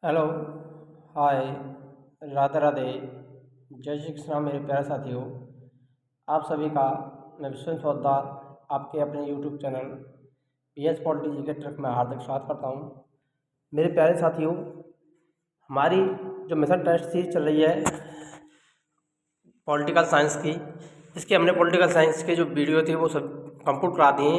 Hello. हाय। राधे राधे। जय श्री कृष्णा मेरे प्यारे साथियों। आप सभी का मैं विश्व सौदार आपके अपने यूट्यूब चैनल PS पॉलिटी जी के ट्रक में हार्दिक स्वागत करता हूँ। मेरे प्यारे साथियों, हमारी जो मिशन टेस्ट सीरीज चल रही है पॉलिटिकल साइंस की, इसके हमने पॉलिटिकल साइंस के जो वीडियो थे वो सब कंप्लीट करा दिए।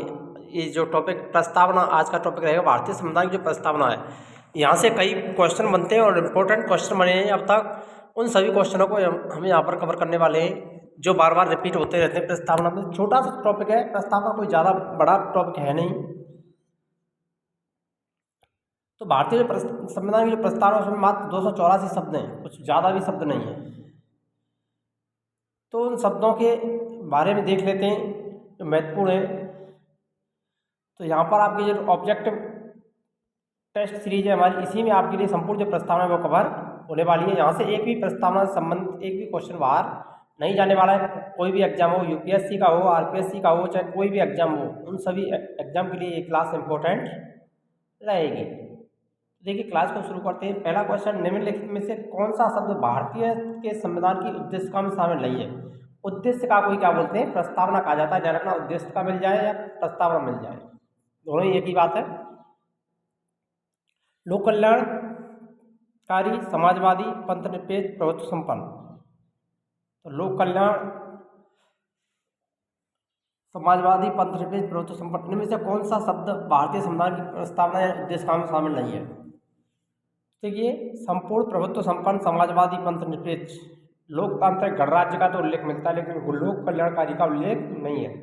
ये जो टॉपिक प्रस्तावना, आज का टॉपिक रहेगा भारतीय संविधान की जो प्रस्तावना है। यहाँ से कई क्वेश्चन बनते हैं और इम्पोर्टेंट क्वेश्चन बने हैं अब तक। उन सभी क्वेश्चनों को हम यहाँ पर कवर करने वाले हैं, जो बार बार रिपीट होते रहते हैं प्रस्तावना में। छोटा सा टॉपिक है प्रस्तावना, कोई ज़्यादा बड़ा टॉपिक है नहीं। तो भारतीय जो संविधान की जो प्रस्तावना है उसमें मात्र 284 शब्द हैं, कुछ ज़्यादा भी शब्द नहीं है। तो उन शब्दों के बारे में देख लेते हैं जो महत्वपूर्ण है। तो यहाँ पर आपकी जो ऑब्जेक्टिव टेस्ट सीरीज है हमारी, इसी में आपके लिए संपूर्ण जो प्रस्तावना है वो कवर होने वाली है। यहाँ से एक भी प्रस्तावना से संबंधित एक भी क्वेश्चन बाहर नहीं जाने वाला है। कोई भी एग्जाम हो, UPSC का हो, RPSC का हो, चाहे कोई भी एग्जाम हो, उन सभी एग्जाम के लिए ये क्लास इंपॉर्टेंट रहेगी। देखिए, क्लास को शुरू करते हैं। पहला क्वेश्चन, निम्नलिखित में से कौन सा शब्द भारतीय के संविधान की उद्देशिका में शामिल नहीं है? उद्देश्य का कोई क्या बोलते हैं, प्रस्तावना कहा जाता है। ध्यान रखना, उद्देश्य का मिल जाए या प्रस्तावना मिल जाए, दोनों ही एक ही बात है। लोक कल्याणकारी, समाजवादी, पंथनिरपेक्ष, प्रभुत्व संपन्न। तो लोक कल्याण, समाजवादी, पंथनिरपेक्ष, प्रभुत्व संपन्न, इनमें से कौन सा शब्द भारतीय संविधान की प्रस्तावना या उद्देशिका में शामिल नहीं है? देखिए, संपूर्ण, प्रभुत्व संपन्न, समाजवादी, पंथनिरपेक्ष, लोकतांत्रिक गणराज्य का तो उल्लेख मिलता है, लेकिन लोक कल्याणकारी का उल्लेख नहीं है।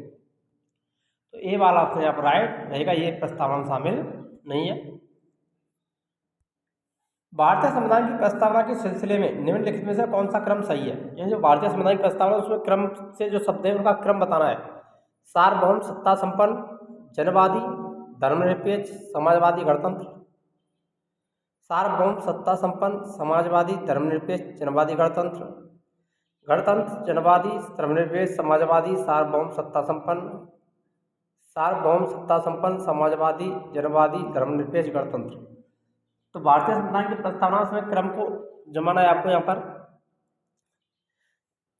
तो ए वाला ऑप्शन यहाँ पर राइट रहेगा, ये प्रस्तावना में शामिल नहीं है। भारतीय संविधान की प्रस्तावना के सिलसिले में निम्नलिखित में से कौन सा क्रम सही है? यानी जो भारतीय संविधान की प्रस्तावना है उसमें क्रम से जो शब्द है उनका क्रम बताना है। सार्वभौम, सत्ता संपन्न, जनवादी, धर्मनिरपेक्ष, समाजवादी, गणतंत्र। सार्वभौम, सत्ता संपन्न, समाजवादी, धर्मनिरपेक्ष, जनवादी, गणतंत्र। गणतंत्र, जनवादी, धर्मनिरपेक्ष, समाजवादी, सार्वभौम, सत्ता संपन्न। सार्वभौम, सत्ता संपन्न, समाजवादी, जनवादी, धर्मनिरपेक्ष, गणतंत्र। तो भारतीय संविधान की प्रस्तावना में क्रम को जमाना है आपको यहाँ पर।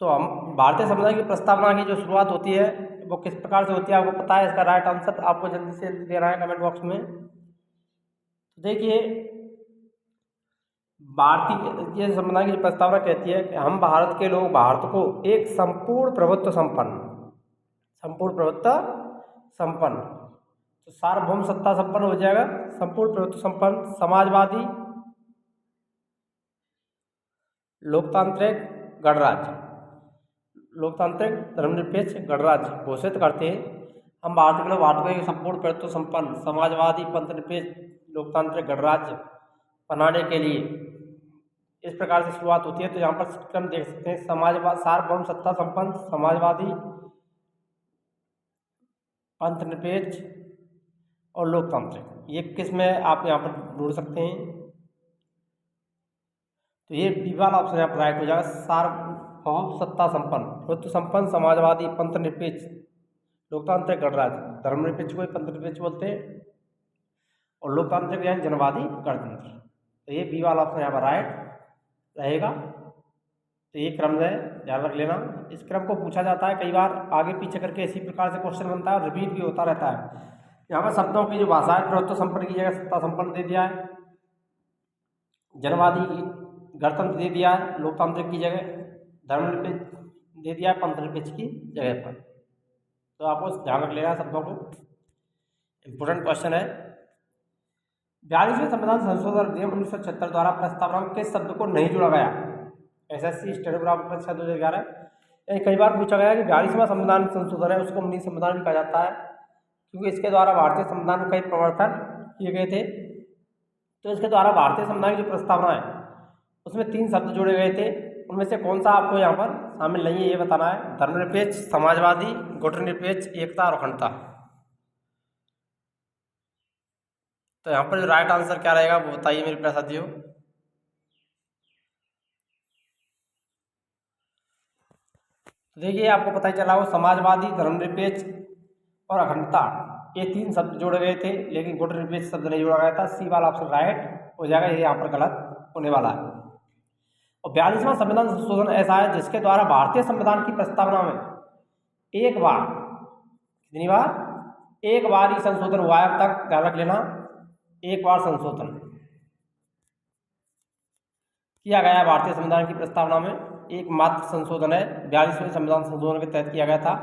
तो हम भारतीय संविधान की प्रस्तावना की जो शुरुआत होती है वो किस प्रकार से होती है आपको पता है? इसका राइट आंसर आपको जल्दी से देना है कमेंट बॉक्स में। तो देखिए, भारतीय ये संविधान की प्रस्तावना कहती है कि हम भारत के लोग भारत को एक संपूर्ण प्रभुत्व संपन्न, तो सार्वभौम, सत्ता संपन्न हो जाएगा, संपूर्ण प्रभुत्व संपन्न, समाजवादी, लोकतांत्रिक गणराज्य, लोकतांत्रिक धर्मनिरपेक्ष गणराज्य घोषित करते हैं। हम भारत के लोग भारत को एक संपूर्ण प्रभुत्व संपन्न, समाजवादी, पंथनिरपेक्ष, लोकतांत्रिक गणराज्य बनाने के लिए इस प्रकार से शुरुआत होती है। तो यहाँ पर क्रम देख सकते हैं, समाजवाद, सार्वभौम, सत्ता संपन्न, समाजवादी, पंथनिरपेक्ष और लोकतांत्रिक, ये किस में आप यहाँ पर ढूंढ सकते हैं? तो ये बी वाला ऑप्शन यहाँ पर राइट हो जाएगा। सार्वभौम, सत्ता संपन्न, प्रभुत्व संपन्न, समाजवादी, पंथनिरपेक्ष, लोकतांत्रिक गणराज्य। धर्मनिरपेक्ष को पंथनिरपेक्ष बोलते हैं और लोकतांत्रिक यानी जनवादी, गणतंत्र। तो ये बी वाला ऑप्शन यहाँ पर राइट रहेगा। तो ये क्रम है, ध्यान रख लेना। इस क्रम को पूछा जाता है कई बार, आगे पीछे करके इसी प्रकार से क्वेश्चन बनता है और रिपीट भी होता रहता है। यहाँ पर शब्दों की जो भाषा है, प्रभुत्व संपन्न की जगह सत्ता संपन्न दे दिया है, जनवादी गणतंत्र दे दिया है, लोकतांत्रिक की जगह धर्मनिरपेक्ष दे दिया है, पंथनिरपेक्ष की जगह पर। तो आपको ध्यान रख लेना शब्दों को, इंपोर्टेंट क्वेश्चन है। 42वें संविधान संशोधन अधिनियम 1976 द्वारा प्रस्तावना में किस शब्द को नहीं जोड़ा गया? SSC स्टेनोग्राफर परीक्षा 2011। कई बार पूछा गया कि 42वां संविधान संशोधन है उसको मनी संविधान भी कहा जाता है, क्योंकि इसके द्वारा भारतीय संविधान में कई परिवर्तन किए गए थे। तो इसके द्वारा भारतीय संविधान की जो प्रस्तावना है उसमें 3 शब्द जोड़े गए थे। उनमें से कौन सा आपको यहाँ पर शामिल नहीं है ये बताना है? धर्मनिरपेक्ष, समाजवादी, गुटनिरपेक्ष, एकता और अखंडता। तो यहाँ पर जो राइट आंसर क्या रहेगा वो बताइए मेरे प्यारे साथियों। तो देखिए, आपको पता ही चला हो, समाजवादी, धर्मनिरपेक्ष और अखंडता, ये 3 शब्द जोड़े गए थे, लेकिन गुटनिरपेक्ष शब्द नहीं जोड़ा गया था। सी वाला ऑप्शन राइट हो जाएगा, ये यहाँ पर गलत होने वाला है। और 42वां संविधान संशोधन ऐसा है जिसके द्वारा भारतीय संविधान की प्रस्तावना में एक बार, कितनी बार, एक बार ही संशोधन हुआ है अब तक, ध्यान रख लेना, एक बार संशोधन किया गया है भारतीय संविधान की प्रस्तावना में, एकमात्र संशोधन है 42वें संविधान संशोधन के तहत किया गया था,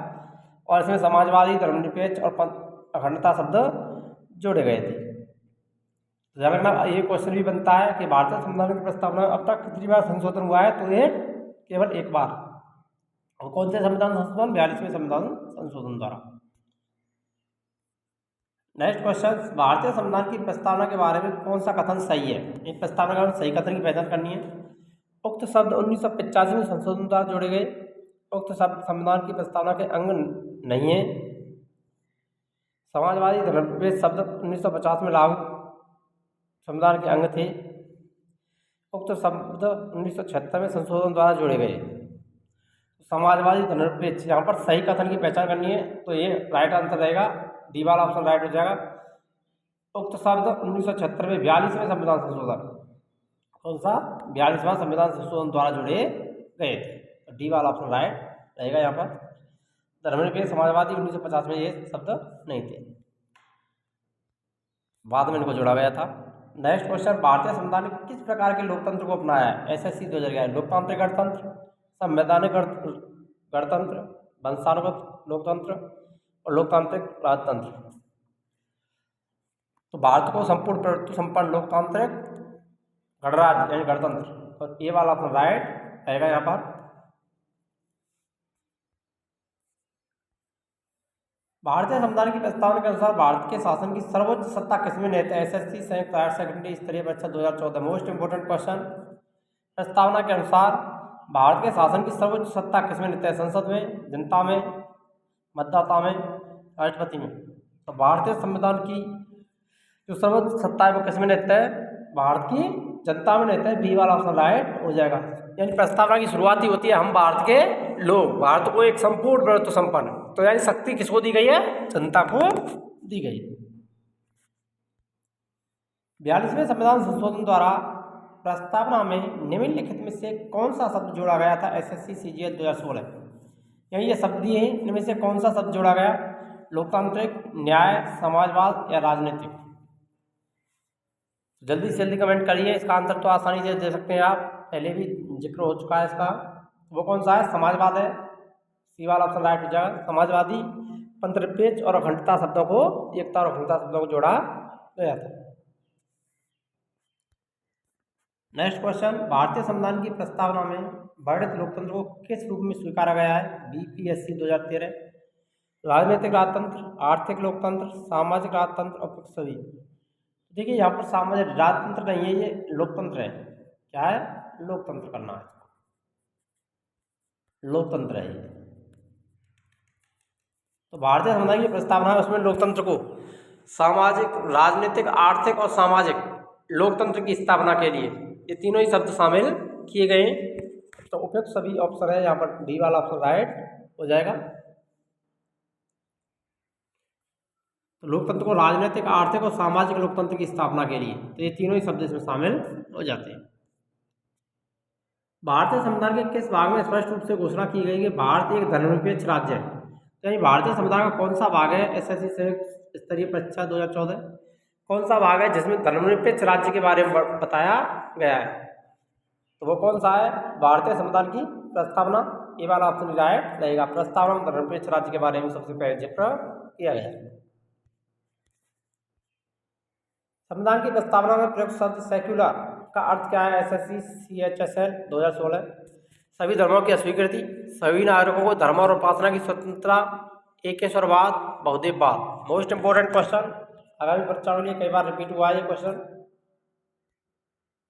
और इसमें समाजवादी, धर्मनिरपेक्ष और अखंडता शब्द जोड़े गए थे। ध्यान रखना, ये क्वेश्चन भी बनता है कि भारतीय संविधान की प्रस्तावना में अब तक कितनी बार संशोधन हुआ है, तो ये केवल एक बार। और कौन से संविधान संशोधन? 42वें संविधान संशोधन द्वारा। नेक्स्ट क्वेश्चन, भारतीय संविधान की प्रस्तावना के बारे में कौन सा कथन सही है? इन प्रस्तावना के बारे में सही कथन की पहचान करनी है। उक्त शब्द 1985 में संशोधन द्वारा जोड़े गए। उक्त शब्द संविधान की प्रस्तावना के अंग नहीं है। समाजवादी, धर्मनिरपेक्ष शब्द 1950 में लागू संविधान के अंग थे। उक्त शब्द 1976 में संशोधन द्वारा जोड़े गए। समाजवादी, धर्मनिरपेक्ष, यहाँ पर सही कथन की पहचान करनी है, तो ये राइट आंसर रहेगा, डी वाला ऑप्शन राइट हो जाएगा। उक्त शब्द 1976 में 42वें संविधान संशोधन, कौन सा? 42वां संविधान संशोधन द्वारा जुड़े गए थे, तो डी वाला ऑप्शन राइट रहेगा यहाँ पर। धर्मनिरपेक्ष, समाजवादी 1950 में ये शब्द नहीं थे, बाद में इनको जोड़ा गया था। नेक्स्ट क्वेश्चन, भारतीय संविधान ने किस प्रकार के लोकतंत्र को अपनाया है? एसएससी 2011, लोकतांत्रिक गणतंत्र, संवैधानिक गणतंत्र, वंशानुगत लोकतंत्र और लोकतांत्रिक राजतंत्र। तो भारत को संपूर्ण प्रभुत्व संपन्न लोकतांत्रिक गणराज्य यानी गणतंत्र, और ये वाला ऑप्शन राइट रहेगा यहाँ पर। भारतीय संविधान की प्रस्तावना के अनुसार भारत के शासन की सर्वोच्च सत्ता किसमें निहित है? एसएससी संयुक्त हायर सेकेंडरी स्तरीय परीक्षा 2014, मोस्ट इंपोर्टेंट क्वेश्चन। प्रस्तावना के अनुसार भारत के शासन की सर्वोच्च सत्ता किसमें निहित है? संसद में, जनता में, मतदाता में, राष्ट्रपति में। तो भारतीय संविधान की जो सर्वोच्च सत्ता है वो किसमें निहित है? भारत की जनता में निहित है, बी वाला ऑप्शन राइट हो जाएगा। यानी प्रस्तावना की शुरुआत ही होती है हम भारत के लोग, भारत को एक संपूर्ण प्रभुत्व संपन्न, तो यानी शक्ति किसको दी गई है? जनता को दी गई। 42वें संविधान संशोधन द्वारा प्रस्तावना में निम्नलिखित में से कौन सा शब्द जोड़ा गया था? एसएससी सीजीएल 2016, यानी ये शब्द दिए हैं, इनमें से कौन सा शब्द जोड़ा गया? लोकतांत्रिक, न्याय, समाजवाद या राजनीतिक? जल्दी से जल्दी कमेंट करिए, इसका आंसर तो आसानी से दे सकते हैं आप, पहले भी जिक्र हो चुका है इसका। वो कौन सा है? समाजवाद है, सी वाला ऑप्शन राइट हो जाएगा। समाजवादी, पंथनिरपेक्ष और अखंडता शब्दों को, एकता और अखंडता शब्दों को जोड़ा गया था। नेक्स्ट क्वेश्चन, भारतीय संविधान की प्रस्तावना में वर्णित लोकतंत्र को किस रूप में स्वीकारा गया है? बीपीएससी 2013, राजनीतिक राजतंत्र, आर्थिक लोकतंत्र, सामाजिक राजतंत्र और सभी। देखिए यहाँ पर सामाजिक राजतंत्र नहीं है, ये लोकतंत्र है। क्या है? लोकतंत्र करना है, लोकतंत्र है ये। तो भारतीय संविधान की प्रस्तावना है, उसमें लोकतंत्र को सामाजिक, राजनीतिक, आर्थिक और सामाजिक लोकतंत्र की स्थापना के लिए ये तीनों ही शब्द शामिल किए गए। तो उपयुक्त सभी ऑप्शन है यहाँ पर, डी वाला ऑप्शन राइट हो जाएगा। तो लोकतंत्र को राजनीतिक, आर्थिक और सामाजिक लोकतंत्र की स्थापना के लिए, तो ये तीनों ही शब्द इसमें शामिल हो जाते हैं। भारतीय संविधान के किस भाग में स्पष्ट रूप से घोषणा की गई कि भारत एक धर्मनिरपेक्ष राज्य है? यानी भारतीय संविधान का कौन सा भाग है? एसएससी संयुक्त स्तरीय परीक्षा 2014, कौन सा भाग है जिसमें धर्मनिरपेक्ष राज्य के बारे में बताया गया है? तो वो कौन सा है? भारतीय संविधान की प्रस्तावना, ये वाला ऑप्शन राइट रहेगा। प्रस्तावना में धर्मनिरपेक्ष राज्य के बारे में सबसे पहले जिक्र किया गया है। संविधान की प्रस्तावना में प्रयुक्त शब्द सेक्युलर का अर्थ क्या है? एसएससी सीएचएसएल 2016, सभी धर्मों की अस्वीकृति, सभी नागरिकों को धर्म और उपासना की स्वतंत्रता, एकेश्वरवाद, बहुदेववाद। मोस्ट इंपोर्टेंट क्वेश्चन, आगामी परीक्षाओं के लिए कई बार रिपीट हुआ है ये क्वेश्चन।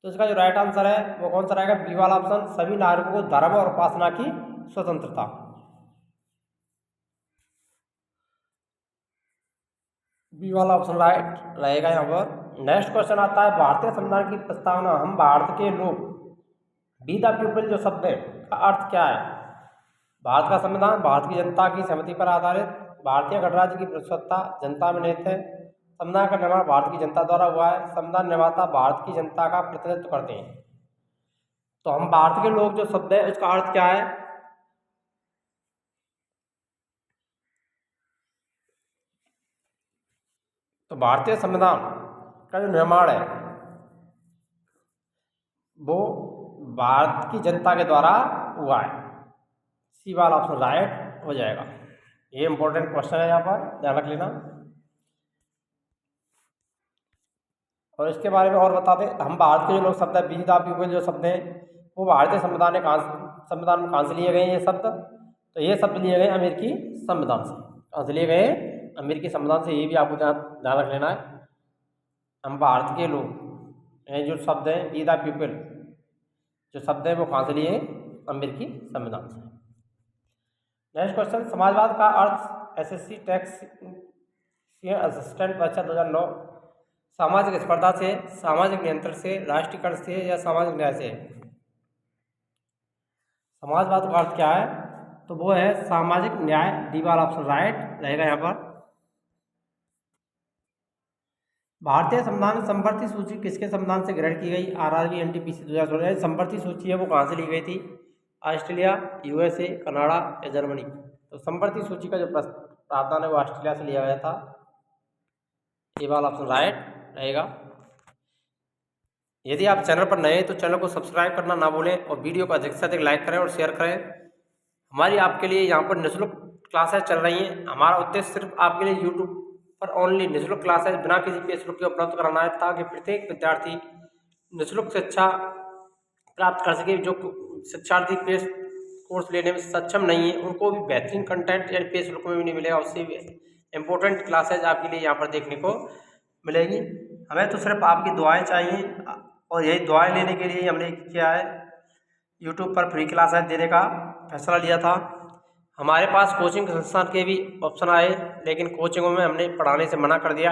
तो इसका जो राइट आंसर है वो कौन सा रहेगा? बी वाला ऑप्शन, सभी नागरिकों को धर्म और उपासना की स्वतंत्रता। बी वाला ऑप्शन राइट रहेगा यहाँ पर। नेक्स्ट क्वेश्चन आता है, भारतीय संविधान की प्रस्तावना हम भारत के लोग, बी द पीपल जो शब्द है का अर्थ क्या है? भारत का संविधान भारत की जनता की सहमति पर आधारित, भारतीय गणराज्य की प्रभुसत्ता जनता में निहित है, संविधान का निर्माण भारत की जनता द्वारा हुआ है। संविधान निर्माता भारत की जनता का प्रतिनिधित्व करते हैं। तो हम भारत के लोग जो शब्द है उसका अर्थ क्या है? तो भारतीय संविधान का जो निर्माण है वो भारत की जनता के द्वारा हुआ है। सी वाला ऑप्शन राइट हो जाएगा। ये इंपॉर्टेंट क्वेश्चन है, यहाँ पर ध्यान रख लेना। और इसके बारे में और बता दें, हम भारत के जो लोग शब्द है, वी द पीपल जो शब्द हैं वो भारतीय संविधान में कहाँ से लिए गए हैं ये शब्द? तो ये शब्द लिए गए अमेरिकी संविधान से। कहाँ से लिए गए? अमेरिकी संविधान से। ये भी आपको ध्यान रख लेना है। हम भारत के लोग ये जो शब्द हैं वी द पीपल जो शब्द है वो कहाँ से लिए? अमेरिकी संविधान से। नेक्स्ट क्वेश्चन, समाजवाद का अर्थ एसएससी टैक्स असिस्टेंट परीक्षा 2009 सामाजिक स्पर्धा से, सामाजिक नियंत्रण से, राष्ट्रीयकरण से या सामाजिक न्याय से? समाजवाद का अर्थ क्या है? तो वो है सामाजिक न्याय। डी वाला ऑप्शन राइट रहेगा यहाँ पर। भारतीय संविधान संवर्ती सूची किसके संविधान से ग्रहण की गई? RRB NTPC 2016। संवर्ती सूची है वो कहाँ से ली गई थी? ऑस्ट्रेलिया, यूएसए, कनाडा या जर्मनी? तो संवर्ती सूची का जो प्रावधान है वो ऑस्ट्रेलिया से लिया गया था। ये वाला ऑप्शन राइट रहेगा। यदि आप चैनल पर नए हैं तो चैनल को सब्सक्राइब करना ना भूलें और वीडियो को अधिक से अधिक लाइक करें और शेयर करें। हमारी आपके लिए यहाँ पर निःशुल्क क्लासेस चल रही हैं। हमारा उद्देश्य सिर्फ आपके लिए यूट्यूब पर ओनली निःशुल्क क्लासेस बिना किसी पे शुल्क के उपलब्ध कराना है, ताकि प्रत्येक विद्यार्थी निःशुल्क शिक्षा प्राप्त कर सके। जो शिक्षार्थी पे कोर्स लेने में सक्षम नहीं है उनको भी बेहतरीन कंटेंट यानी पे शुल्क में भी नहीं मिलेगा, उससे भी इम्पोर्टेंट क्लासेज आपके लिए यहाँ पर देखने को मिलेगी। हमें तो सिर्फ आपकी दुआएं चाहिए और यही दुआएं लेने के लिए हमने किया है, यूट्यूब पर फ्री क्लासेज देने का फैसला लिया था। हमारे पास कोचिंग संस्थान के भी ऑप्शन आए, लेकिन कोचिंगों में हमने पढ़ाने से मना कर दिया।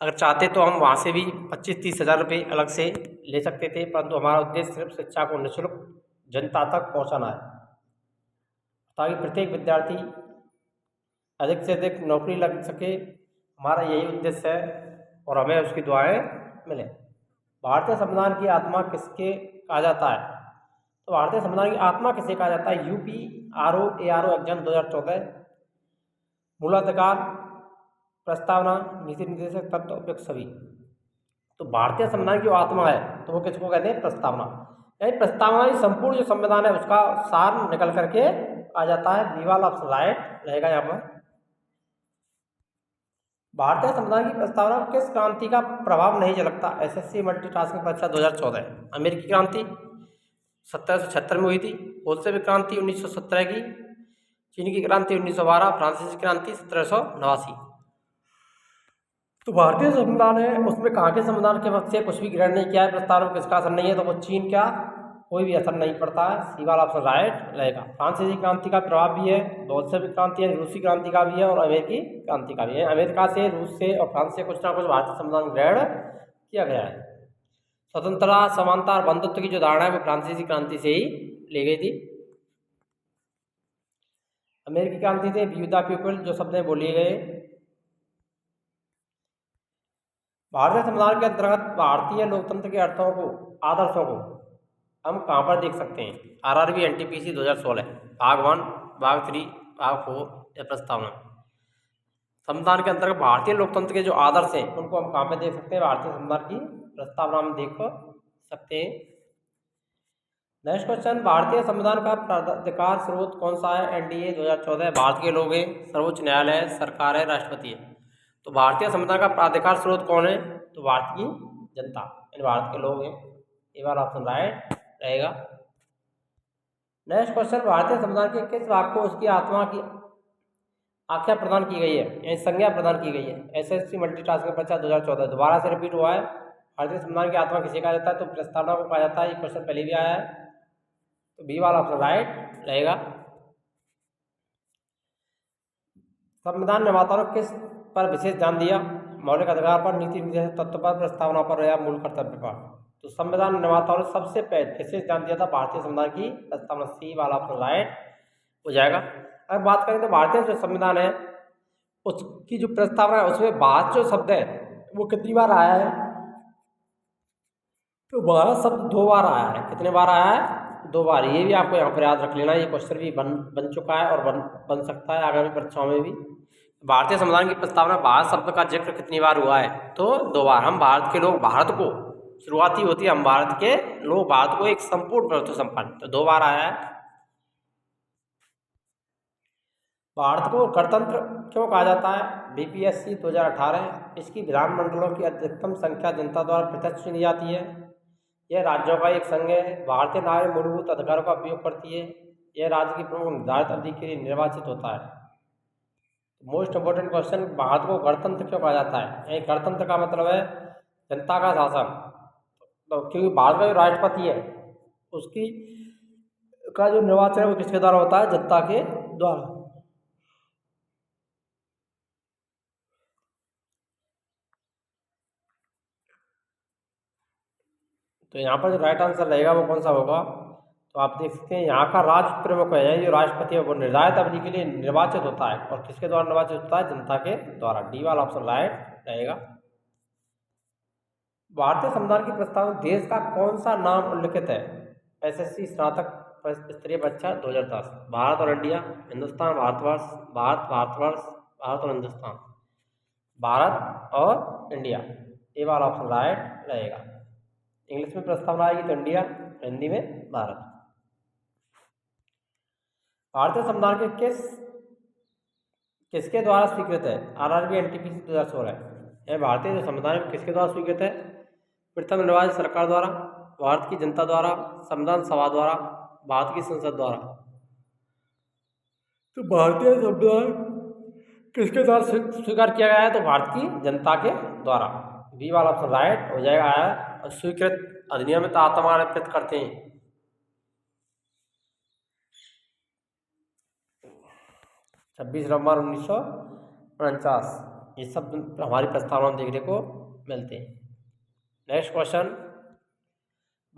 अगर चाहते तो हम वहाँ से भी 25-30 हज़ार रुपये अलग से ले सकते थे, परंतु हमारा उद्देश्य सिर्फ शिक्षा को निःशुल्क जनता तक पहुँचाना है, ताकि प्रत्येक विद्यार्थी अधिक से अधिक नौकरी लग सके। हमारा यही उद्देश्य है और हमें उसकी दुआएं मिलें। भारतीय संविधान की आत्मा किसके कहा जाता है? तो भारतीय संविधान की आत्मा किसे कहा जाता है? UPRO exam 2014। मूलाधिकार, प्रस्तावना, नीति निर्देशक तत्व, उपयुक्त सभी। तो भारतीय संविधान की जो आत्मा है तो वो किसको कहते हैं? प्रस्तावना। यानी प्रस्तावना ही संपूर्ण जो संविधान है उसका सार निकल करके आ जाता है। बी वाला ऑप्शन राइट रहेगा यहाँ पर। भारतीय संविधान की प्रस्तावना किस क्रांति का प्रभाव नहीं झलकता? SSC मल्टीटास्किंग परीक्षा 2014। अमेरिकी क्रांति 1776 में हुई थी, बोल्शेविक क्रांति 1917 की, चीन की क्रांति 1912, फ्रांसीसी क्रांति 1789। तो भारतीय संविधान है उसमें कहाँ के संविधान के वक्त से कुछ भी ग्रहण नहीं किया है, प्रस्तावना में किसका असर नहीं है, तो वो चीन का कोई भी असर नहीं पड़ता है। सी वाला ऑप्शन राइट रहेगा। फ्रांसीसी क्रांति का प्रभाव भी है, बोल्शेविक क्रांति यानी रूसी क्रांति का भी है और अमेरिकी क्रांति का भी है। अमेरिका से, रूस से और फ्रांस से कुछ ना कुछ भारतीय संविधान ग्रहण किया गया है। स्वतंत्रता, समानता और बंधुत्व की जो धारणा है वो फ्रांसीसी क्रांति से ही ली गई थी। अमेरिकी क्रांति से वी द पीपल जो शब्द हैं वो लिए गए। भारतीय संविधान के अंतर्गत भारतीय लोकतंत्र के अर्थों को, आदर्शों को हम कहाँ पर देख सकते हैं? आरआरबी एनटीपीसी 2016 भाग 1, भाग 3, भाग 4 या प्रस्तावना। संविधान के अंतर्गत भारतीय लोकतंत्र के जो आदर्श हैं उनको हम कहाँ पर देख सकते हैं? भारतीय संविधान की प्रस्तावना में देख सकते हैं। नेक्स्ट क्वेश्चन, भारतीय संविधान का प्राधिकार स्रोत कौन सा है? एनडीए 2014। भारत के लोग हैं, सर्वोच्च न्यायालय है, सरकार है, राष्ट्रपति है। तो भारतीय संविधान का प्राधिकार स्रोत कौन है? तो भारत की जनता यानी भारत के लोग हैं। ये वाला ऑप्शन राइट रहेगा। नेक्स्ट क्वेश्चन, भारतीय संविधान के किस भाग को उसकी आत्मा की आख्या प्रदान की गई है यानी संज्ञा प्रदान की गई है? SSC मल्टीटास्किंग परीक्षा 2014 दोबारा से रिपीट हुआ है। भारतीय संविधान की आत्मा किसे कहा जाता है? तो प्रस्तावना को कहा जाता है। ये क्वेश्चन पहले भी आया है, तो बी वाला ऑप्शन राइट रहेगा। संविधान निर्माताओं ने किस पर विशेष ध्यान दिया? मौलिक अधिकार पर, नीति निर्देशक तत्व पर, प्रस्तावना पर या मूल कर्तव्य पर? तो संविधान निर्माताओं ने सबसे पहले विशेष ध्यान दिया था भारतीय संविधान की प्रस्तावना। सी वाला ऑप्शन राइट हो जाएगा। अगर बात करें तो भारतीय जो संविधान है उसकी जो प्रस्तावना है उसमें भारत जो शब्द है वो कितनी बार आया है? तो भारत शब्द 2 बार आया है। कितने बार आया है? 2 बार। ये भी आपको यहाँ पर याद रख लेना, ये क्वेश्चन भी बन चुका है और बन सकता है आगामी परीक्षाओं में भी। भारतीय संविधान की प्रस्तावना भारत शब्द का जिक्र कितनी बार हुआ है? तो 2 बार। हम भारत के लोग भारत को, शुरुआती होती है हम भारत के लोग भारत को एक संपूर्ण प्रभुत्व संपन्न, तो 2 बार आया है। भारत को गणतंत्र क्यों कहा जाता है? बीपीएससी 2018। इसकी विधानमंडलों की अधिकतम संख्या जनता द्वारा प्रत्यक्ष चुनी जाती है। यह राज्यों का एक संघ है। भारतीय नागरिक मूलभूत अधिकारों का उपयोग करती है। यह राज्य की प्रमुख निर्धारित अवधि के लिए निर्वाचित होता है। मोस्ट इम्पोर्टेंट क्वेश्चन, भारत को गणतंत्र क्यों कहा जाता है? गणतंत्र का मतलब है जनता का शासन। तो क्योंकि भारत का जो राष्ट्रपति है उसकी का जो निर्वाचन है वो किसके द्वारा होता है? जनता के द्वारा। तो यहाँ पर जो राइट आंसर रहेगा वो कौन सा होगा? तो आप देख सकते हैं यहाँ का राष्ट्र प्रमुख है, जो राष्ट्रपति है वो निर्धारित अवधि के लिए निर्वाचित होता है। और किसके द्वारा निर्वाचित होता है? जनता के द्वारा। डी वाला ऑप्शन राइट रहेगा। भारतीय संविधान की प्रस्तावना देश का कौन सा नाम उल्लिखित है? एसएससी स्नातक स्तरीय परीक्षा 2010। भारत और इंडिया, हिंदुस्तान, भारतवर्ष, भारतवर्ष, भारत और हिंदुस्तान, भारत और इंडिया। ये वाला ऑप्शन राइट रहेगा। इंग्लिश में प्रस्तावना आएगी तो इंडिया, हिंदी में भारत। भारतीय संविधान के किसके द्वारा स्वीकृत है? RRB NTPC 2016। यह भारतीय जो संविधान किसके द्वारा स्वीकृत है? प्रथम निर्वाचित सरकार द्वारा, भारत की जनता द्वारा, संविधान सभा द्वारा, भारत की संसद द्वारा। तो भारतीय संविधान किसके द्वारा स्वीकार किया गया है? तो भारत की जनता के द्वारा। बी वाला ऑप्शन राइट हो जाएगा। आया स्वीकृत अधिनियमित आत्मार्पित करते हैं। 26 नवंबर 1949। ये सब हमारी प्रस्तावना में देखने को मिलते हैं। नेक्स्ट क्वेश्चन,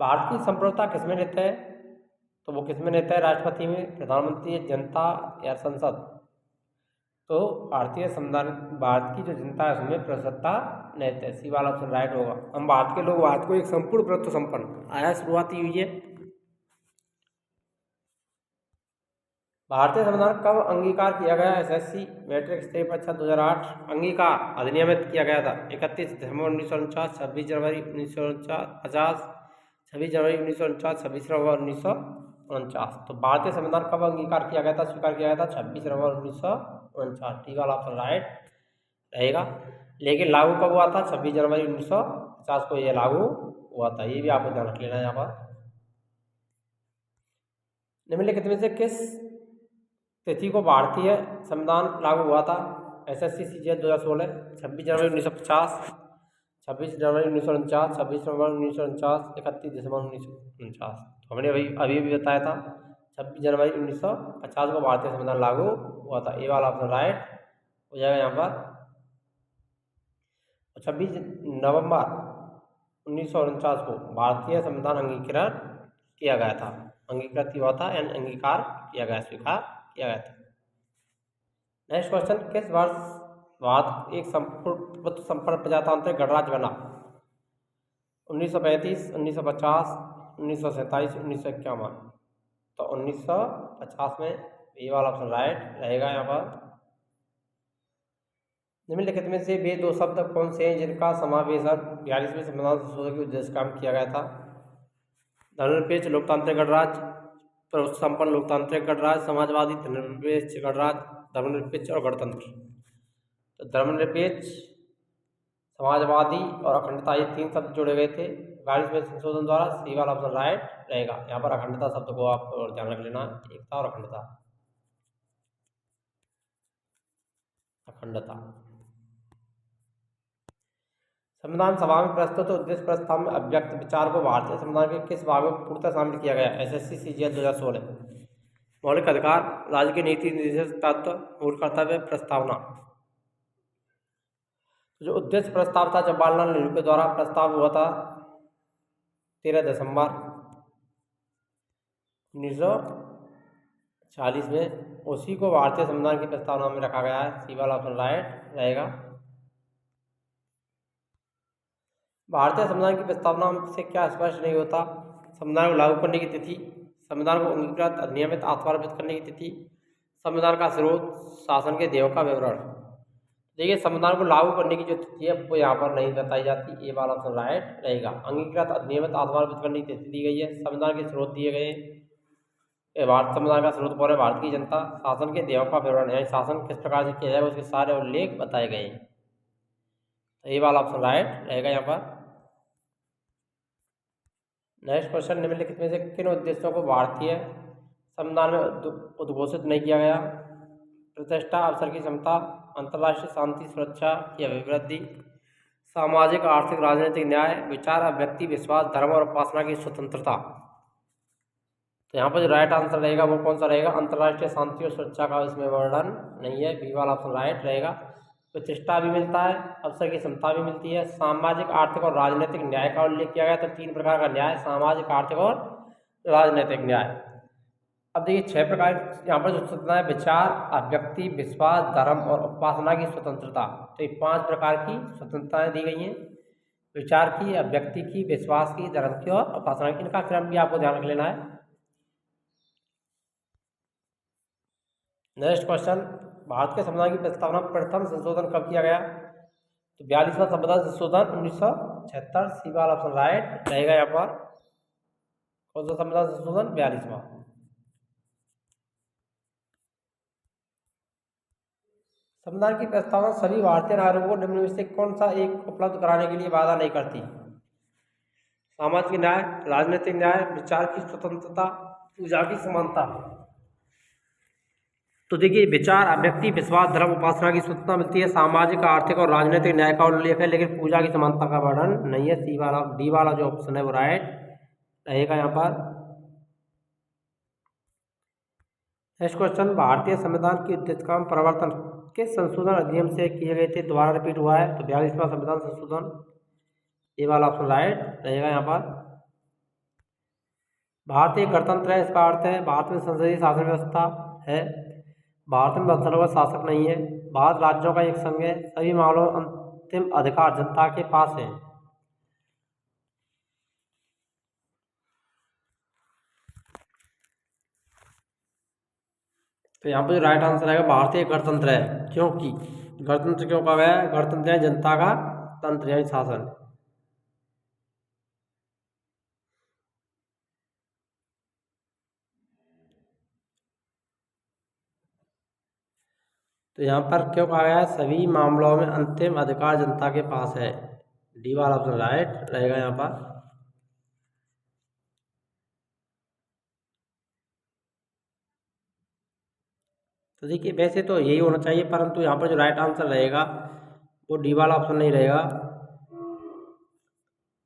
भारत की संप्रभुता किसमें रहता है? तो वो किसमें रहता है? राष्ट्रपति में, प्रधानमंत्री, जनता या संसद? तो भारतीय संविधान, भारत की जो जनता है उसमें प्रभुसत्ता रहता है। सी वाला ऑप्शन राइट होगा। हम भारत के लोग भारत को एक संपूर्ण प्रभुत्व संपन्न, आया शुरुआती हुई है। भारतीय संविधान कब अंगीकार किया गया? एसएससी मैट्रिक स्तरीय परीक्षा 2008। अंगीकार अधिनियमित किया गया था 31 दिसंबर 1949, 26 जनवरी 1950, 26 जनवरी 1949, 26 नवंबर 1949। तो भारतीय संविधान कब अंगीकार किया गया था, स्वीकार किया गया था? 26 नवंबर 1949। ठीक वाला ऑप्शन राइट रहेगा। लेकिन लागू कब हुआ था? 26 जनवरी 1950 को यह लागू हुआ था। ये भी आपको ध्यान रख लेना है। यहाँ पर निम्नलिखित में से किस तिथि को भारतीय संविधान लागू हुआ था? SSC CGL 2016। 26 जनवरी 1950, 26 जनवरी 1949, 26 नवंबर 1949, 31 दिसंबर 1949। तो हमने अभी भी बताया था 26 जनवरी 1950 को भारतीय संविधान लागू हुआ था। ये वाला ऑप्शन राइट हो जाएगा यहाँ पर। 26 नवंबर 1949 को भारतीय संविधान अंगीकृत किया गया था। अंगीकृत हुआ था यानी अंगीकार किया गया, स्वीकार किया गया था। नेक्स्ट क्वेश्चन, किस वर्ष भारत एक संपूर्ण संपन्न प्रजातांत्रिक गणराज्य बना? 1935, 1950, 1947, 1951। तो 1950 में ये वाला ऑप्शन राइट रहेगा। यहाँ पर निम्नलिखित में से वे दो शब्द कौन से हैं जिनका समावेशन 42वें संविधान संशोधन के उद्देश्य काम किया गया था? धर्मनिरपेक्ष लोकतांत्रिक गणराज्य, प्रभुत्व संपन्न लोकतांत्रिक गणराज्य, समाजवादी, धर्मनिरपेक्ष गणराज्य, धर्मनिरपेक्ष और गणतंत्र। तो धर्मनिरपेक्ष, समाजवादी और अखंडता, ये 3 शब्द जोड़े गए थे 42वें संशोधन द्वारा। सी वाला ऑप्शन राइट रहेगा। यहाँ पर अखंडता शब्द को आप ध्यान रख लेना, एकता और अखंडता। अखंडता। संविधान सभा में प्रस्तुत उद्देश्य प्रस्ताव में अभिव्यक्त विचार को भारतीय संविधान के किस भाग में पूर्णतः शामिल किया गया? SSC CGL 2016। मौलिक अधिकार, राज्य की नीति निर्देशक तत्व, मूल कर्तव्य, प्रस्तावना। जो उद्देश्य प्रस्ताव था जवाहरलाल नेहरू के द्वारा प्रस्ताव हुआ था 13 दिसंबर 1940 में। उसी को भारतीय संविधान की प्रस्तावना में रखा गया है। सी वाला ऑप्शन राइट रहेगा। भारतीय संविधान की प्रस्तावना से क्या स्पष्ट नहीं होता? संविधान को लागू करने की तिथि, संविधान को अंगीकृत अधिनियमित अथवा करने की तिथि, संविधान का स्रोत, शासन के ध्येयों का विवरण। देखिए, संविधान को लागू करने की जो तिथि है वो यहाँ पर नहीं बताई जाती। ये वाला ऑप्शन राइट रहेगा। अंगीकृत अधिनियमित अथवा करने की तिथि दी गई है, संविधान के स्रोत दिए गए हैं। भारत संविधान का स्रोत कौन है? भारत की जनता। शासन के ध्येयों का विवरण है, शासन किस प्रकार से किया जाए उसके सारे उल्लेख बताए गए हैं। तो ये वाला ऑप्शन राइट रहेगा यहाँ पर। नेक्स्ट क्वेश्चन, निम्नलिखित में से किन उद्देश्यों को भारतीय संविधान में उद्घोषित नहीं किया गया? प्रतिष्ठा, अवसर की समता, अंतर्राष्ट्रीय शांति सुरक्षा की अभिवृद्धि, सामाजिक आर्थिक राजनीतिक न्याय, विचार अभिव्यक्ति विश्वास धर्म और उपासना की स्वतंत्रता। तो यहाँ पर जो राइट आंसर रहेगा वो कौन सा रहेगा? अंतर्राष्ट्रीय शांति और सुरक्षा का इसमें वर्णन नहीं है। बी वाला ऑप्शन राइट रहेगा। प्रतिष्ठा भी मिलता है, अवसर की समता भी मिलती है, सामाजिक आर्थिक और राजनीतिक न्याय का उल्लेख किया गया। तो 3 प्रकार का न्याय, सामाजिक आर्थिक और राजनीतिक न्याय। अब देखिए 6 प्रकार यहाँ पर जो स्वतंत्रता है, विचार अभिव्यक्ति विश्वास धर्म और उपासना की स्वतंत्रता। तो ये 5 प्रकार की स्वतंत्रताएं दी गई हैं, विचार की, अभिव्यक्ति की, विश्वास की, धर्म की और उपासना की। इनका क्रम भी आपको ध्यान रख लेना है। नेक्स्ट क्वेश्चन, भारत के संविधान की प्रस्तावना प्रथम संशोधन कब किया गया? तो 42वां संविधान संशोधन 1976। सी वाला ऑप्शन राइट रहेगा यहाँ पर। कौन सा संविधान संशोधन? 42वां। संविधान की प्रस्तावना सभी भारतीय नागरिकों को निम्न में से कौन सा एक उपलब्ध कराने के लिए वादा नहीं करती? सामाजिक न्याय, राजनीतिक न्याय, विचार की स्वतंत्रता, पूजा की समानता। तो देखिए, विचार अभिव्यक्ति विश्वास धर्म उपासना की स्वतंत्रता मिलती है, सामाजिक आर्थिक और राजनीतिक न्याय का उल्लेख है, लेकिन पूजा की समानता का वर्णन नहीं है। सी वाला डी वाला जो ऑप्शन है वो राइट रहेगा यहाँ पर। नेक्स्ट क्वेश्चन, भारतीय संविधान की उद्देश्यकाम परिवर्तन किस संशोधन अधिनियम से किए गए थे? दोबारा रिपीट हुआ है। तो 42वां संविधान संशोधन, ये वाला ऑप्शन राइट रहेगा यहाँ पर। भारतीय गणतंत्र है, इसका अर्थ है भारत में संसदीय शासन व्यवस्था है, भारत में वंशानुगत शासक नहीं है, भारत राज्यों का एक संघ है, सभी मामलों में अंतिम अधिकार जनता के पास है। तो यहाँ पर जो राइट आंसर आएगा भारतीय गणतंत्र है। क्योंकि गणतंत्र क्यों कहा गया है? गणतंत्र है जनता का तंत्र यानी शासन। तो यहाँ पर क्यों कहा गया है? सभी मामलों में अंतिम अधिकार जनता के पास है। डी वाला ऑप्शन राइट रहेगा यहाँ पर। तो देखिए, वैसे तो यही होना चाहिए, परंतु यहाँ पर जो राइट आंसर रहेगा वो डी वाला ऑप्शन नहीं रहेगा।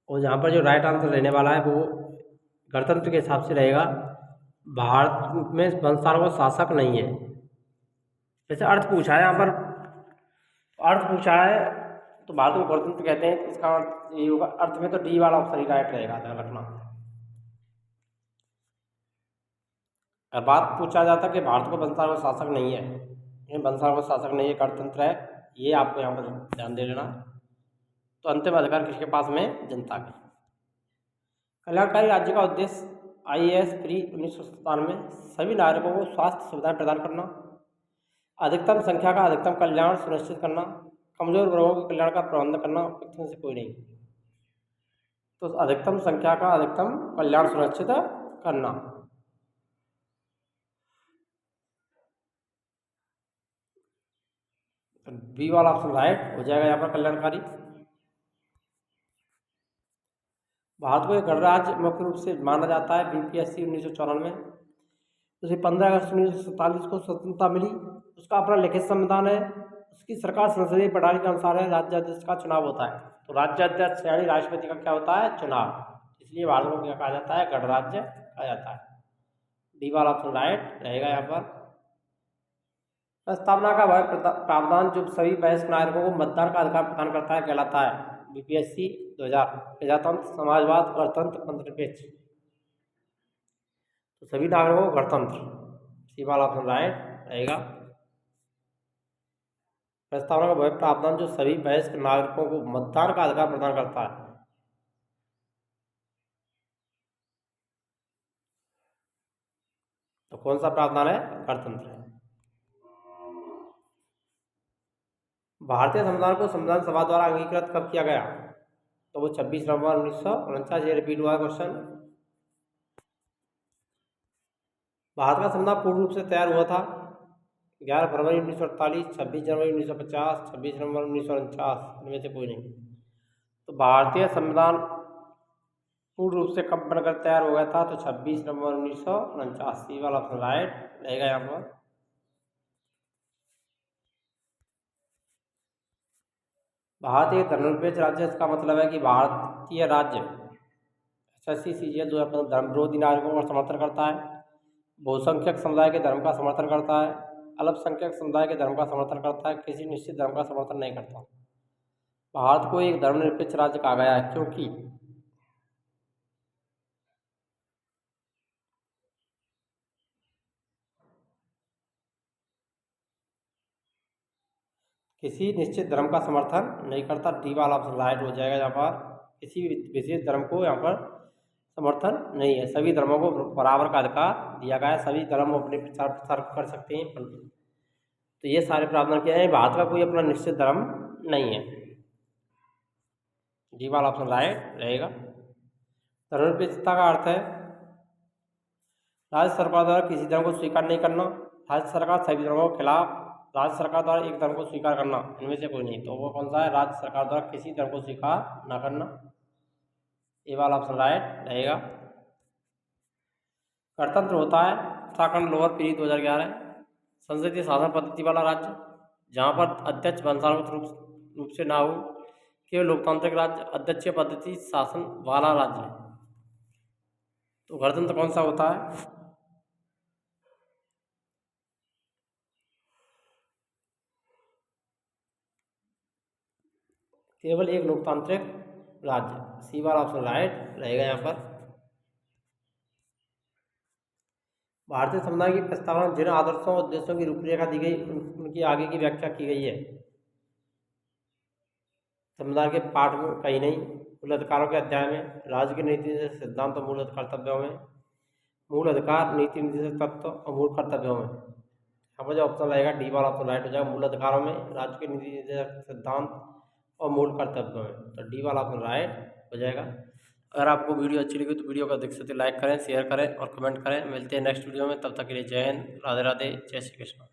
और यहाँ पर जो राइट आंसर रहने वाला है वो गणतंत्र के हिसाब से रहेगा। भारत में वंशानुगत शासक नहीं है। जैसे अर्थ पूछा है यहाँ पर, अर्थ पूछा है तो भारत को गणतंत्र कहते हैं, इसका अर्थ ये होगा। अर्थ में तो डी वाला ऑप्शन ही राइट रहेगा, ध्यान रखना। और बात पूछा जाता कि भारत को वंशानुगत शासक नहीं है, वंशानुगत शासक नहीं है, गणतंत्र है, ये आपको यहाँ पर ध्यान दे लेना। तो अंतिम अधिकार किसके पास में? जनता के। कल्याणकारी राज्य का उद्देश्य IAS प्री 1997 सभी नागरिकों को स्वास्थ्य सुविधाएं प्रदान करना, अधिकतम संख्या का अधिकतम कल्याण सुनिश्चित करना, कमजोर वर्गों के कल्याण का प्रबंध करना। इसमें से कोई नहीं। तो अधिकतम संख्या का अधिकतम कल्याण सुनिश्चित करना। बी वाला ऑप्शन राइट हो जाएगा यहाँ पर, कल्याणकारी। भारत को एक गणराज्य मुख्य रूप से माना जाता है। BPSC 1994। उसे 15 अगस्त 1947 को स्वतंत्रता मिली। उसका अपना लिखित संविधान है। उसकी सरकार संसदीय प्रणाली के अनुसार है। राज्याध्यक्ष का चुनाव होता है। तो राज्याध्यक्ष यानी राष्ट्रपति का क्या होता है? चुनाव। इसलिए भारत को क्या कहा जाता है? गणराज्य कहा जाता है। डी वाला ऑप्शन राइट रहेगा यहाँ पर। प्रस्तावना का वह प्रावधान जो सभी वयस्क नागरिकों को मतदान का अधिकार प्रदान करता है कहलाता है। BPSC 2000। प्रजातंत्र, समाजवाद, गणतंत्र, धर्मनिरपेक्ष। तो सभी नागरिकों को गणतंत्र, सी वाला ऑप्शन राइट रहेगा। प्रस्तावना का वह प्रावधान जो सभी वयस्क नागरिकों को मतदान का अधिकार प्रदान करता है। तो कौन सा प्रावधान है? गणतंत्र है। भारतीय संविधान को संविधान सभा द्वारा अंगीकृत कब किया गया? तो वो 26 नवंबर 1949। ये रिपीट हुआ क्वेश्चन। भारत का संविधान पूर्ण रूप से तैयार हुआ था 11 फरवरी 1948, 26 जनवरी 1950, 26 नवंबर 1949, इनमें से कोई नहीं। तो भारतीय संविधान पूर्ण रूप से कब बनकर तैयार हो गया था? तो 26 नवंबर 1949 वाला ऑप्शन राइट रहेगा यहाँ पर। भारत एक धर्मनिरपेक्ष राज्य, इसका मतलब है कि भारतीय राज्य SSC CGL जो अपने धर्म विरोधी नागरिकों का समर्थन करता है, बहुसंख्यक समुदाय के धर्म का समर्थन करता है, अल्पसंख्यक समुदाय के धर्म का समर्थन करता है, किसी निश्चित धर्म का समर्थन नहीं करता। भारत को एक धर्मनिरपेक्ष राज्य कहा गया है क्योंकि किसी निश्चित धर्म का समर्थन नहीं करता। डी वाला ऑप्शन राइट हो जाएगा यहाँ पर। किसी विशेष धर्म को यहाँ पर समर्थन नहीं है। सभी धर्मों को बराबर का अधिकार दिया गया है, सभी धर्म अपने प्रचार प्रसार कर सकते हैं। तो ये सारे प्रावधान किए हैं। भारत का कोई अपना निश्चित धर्म नहीं है। डी वाला ऑप्शन राइट रहेगा। धर्मनिरपेक्षता का अर्थ है राज्य सरकार द्वारा किसी धर्म को स्वीकार नहीं करना, राज्य सरकार सभी धर्मों के खिलाफ, राज्य सरकार द्वारा एक धर्म को स्वीकार करना, इनमें से कोई नहीं। तो वो कौन सा है? राज्य सरकार द्वारा किसी धर्म को स्वीकार न करना। ये वाला ऑप्शन राइट रहेगा। गणतंत्र होता है उत्तराखंड लोअर पीरी 2011 संसदीय शासन पद्धति वाला राज्य, जहाँ पर अध्यक्ष वंशानुगत रूप से ना हो, केवल लोकतांत्रिक राज्य, अध्यक्षीय पद्धति शासन वाला राज्य है। तो गणतंत्र कौन सा होता है? केवल एक लोकतांत्रिक राज्य। सी वाला ऑप्शन राइट रहेगा यहाँ पर। भारतीय संविधान की प्रस्तावना जिन आदर्शों और उद्देश्यों की रूपरेखा दी गई उनकी आगे की व्याख्या की गई है। संविधान के पाठ में कहीं नहीं। मूल अधिकारों के अध्याय में, राज्य की नीति निर्देशक सिद्धांत और मूल कर्तव्यों में, मूल अधिकार, नीति निर्देशक तत्व और मूल कर्तव्यों में। यहाँ पर जो ऑप्शन रहेगा डी वाला ऑप्शन राइट हो जाएगा। मूल अधिकारों में, राज्य के नीति निर्देशक सिद्धांत और मूल कर्तव्यों में। तो डी वाला ऑप्शन राइट हो जाएगा। अगर आपको वीडियो अच्छी लगी तो वीडियो को अधिक से अधिक लाइक करें, शेयर करें और कमेंट करें। मिलते हैं नेक्स्ट वीडियो में, तब तक के लिए जय हिंद, राधे राधे, जय श्री कृष्ण।